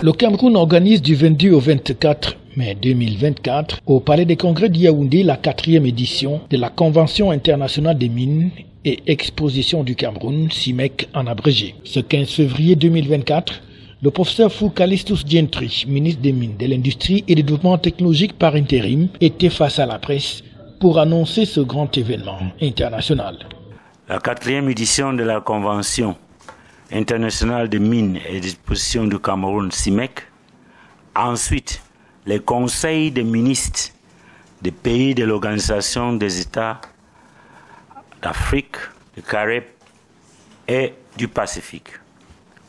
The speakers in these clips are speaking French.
Le Cameroun organise du 22 au 24 mai 2024 au Palais des Congrès de Yaoundé la 4e édition de la Convention internationale des mines et exposition du Cameroun, CIMEC en abrégé. Ce 15 février 2024, le professeur Fou Calistus Gentry, ministre des Mines, de l'Industrie et du Développement technologique par intérim, était face à la presse pour annoncer ce grand événement international. La 4e édition de la Convention internationale des mines et d'exposition du Cameroun, CIMEC. Ensuite, les conseils des ministres des pays de l'Organisation des États d'Afrique, du Caraïbes et du Pacifique,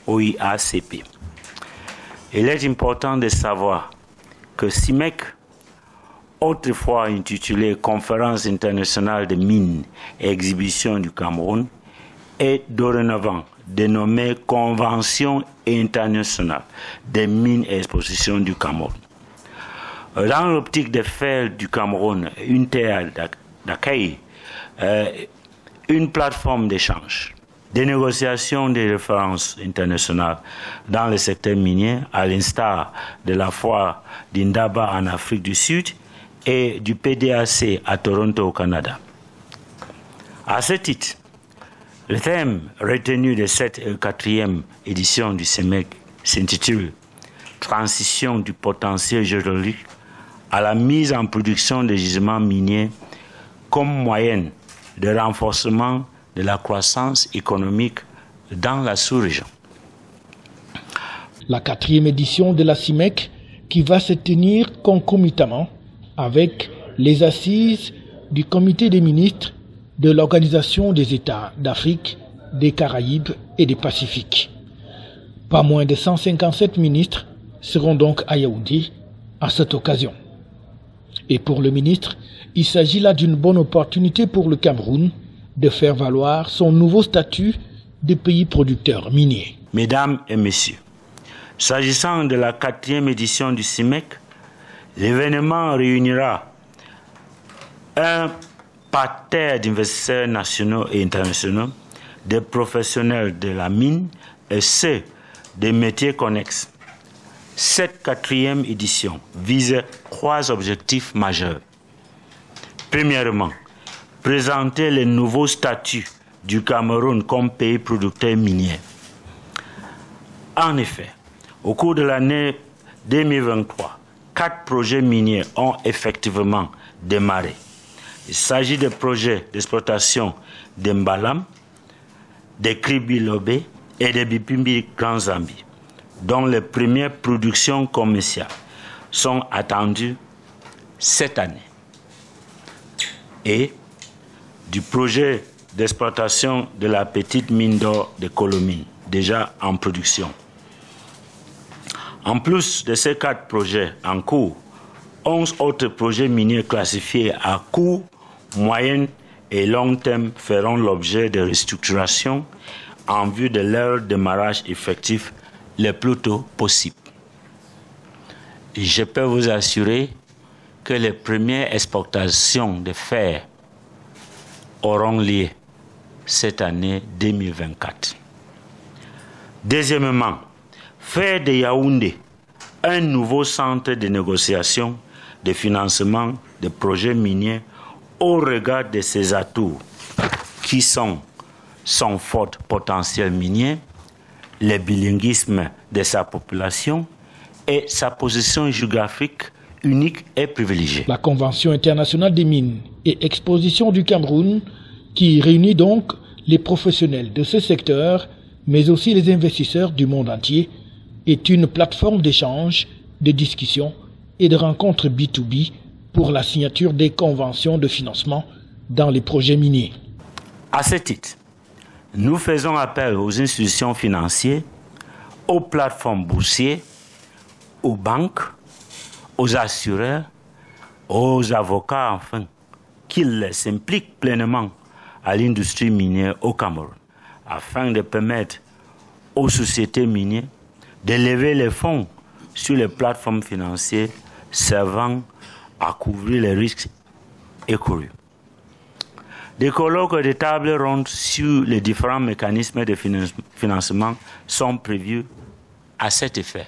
OIACP. Il est important de savoir que CIMEC, autrefois intitulé Conférence internationale des mines et exhibition du Cameroun, est dorénavant dénommé Convention internationale des mines et expositions du Cameroun. Dans l'optique de faire du Cameroun une terre d'accueil, une plateforme d'échange, des négociations des références internationales dans le secteur minier, à l'instar de la foire d'Indaba en Afrique du Sud et du PDAC à Toronto au Canada. À ce titre, le thème retenu de cette 4e édition du CIMEC s'intitule « Transition du potentiel géologique à la mise en production des gisements miniers comme moyen de renforcement de la croissance économique dans la sous-région ». La 4e édition de la CIMEC qui va se tenir concomitamment avec les assises du Comité des ministres de l'Organisation des États d'Afrique, des Caraïbes et du Pacifique. Pas moins de 157 ministres seront donc à Yaoundé à cette occasion. Et pour le ministre, il s'agit là d'une bonne opportunité pour le Cameroun de faire valoir son nouveau statut de pays producteur minier. Mesdames et messieurs, s'agissant de la 4e édition du CIMEC, l'événement réunira un parterre d'investisseurs nationaux et internationaux, des professionnels de la mine et ceux des métiers connexes. Cette 4e édition vise 3 objectifs majeurs. Premièrement, présenter le nouveau statut du Cameroun comme pays producteur minier. En effet, au cours de l'année 2023, 4 projets miniers ont effectivement démarré. Il s'agit de projets d'exploitation d'Mbalam, de Kribi-Lobé et de Bipimbi Grand Zambi, dont les premières productions commerciales sont attendues cette année. Et du projet d'exploitation de la petite mine d'or de Colomine, déjà en production. En plus de ces 4 projets en cours, 11 autres projets miniers classifiés à court, moyen et long terme feront l'objet de restructuration en vue de leur démarrage effectif le plus tôt possible. Je peux vous assurer que les premières exportations de fer auront lieu cette année 2024. Deuxièmement, faire de Yaoundé un nouveau centre de négociation de financement de projets miniers au regard de ses atouts qui sont son fort potentiel minier, le bilinguisme de sa population et sa position géographique unique et privilégiée. La Convention internationale des mines et exposition du Cameroun, qui réunit donc les professionnels de ce secteur, mais aussi les investisseurs du monde entier, est une plateforme d'échange, de discussion et de rencontres B2B pour la signature des conventions de financement dans les projets miniers. À ce titre, nous faisons appel aux institutions financières, aux plateformes boursières, aux banques, aux assureurs, aux avocats, enfin, qu'ils s'impliquent pleinement à l'industrie minière au Cameroun, afin de permettre aux sociétés minières de lever les fonds sur les plateformes financières servant à couvrir les risques encourus. Des colloques et des tables rondes sur les différents mécanismes de financement sont prévus à cet effet.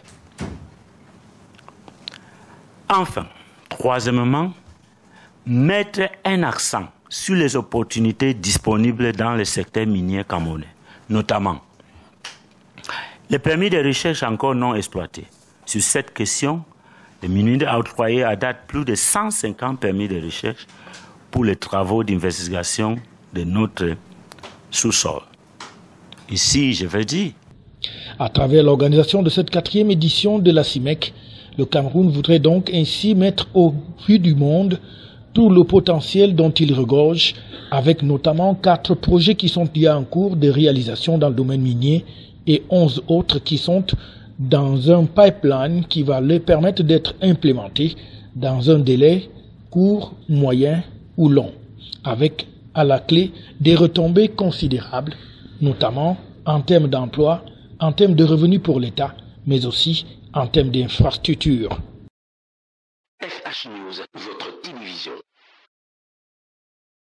Enfin, troisièmement, mettre un accent sur les opportunités disponibles dans le secteur minier camerounais, notamment les permis de recherche encore non exploités. Sur cette question, le ministre a octroyé à date plus de 150 permis de recherche pour les travaux d'investigation de notre sous-sol. Ici, je veux dire, à travers l'organisation de cette 4e édition de la CIMEC, le Cameroun voudrait donc ainsi mettre au vu du monde tout le potentiel dont il regorge, avec notamment 4 projets qui sont déjà en cours de réalisation dans le domaine minier et 11 autres qui sont dans un pipeline qui va leur permettre d'être implémentés dans un délai court, moyen ou long, avec à la clé des retombées considérables, notamment en termes d'emploi, en termes de revenus pour l'État, mais aussi en termes d'infrastructures. FH News, votre télévision.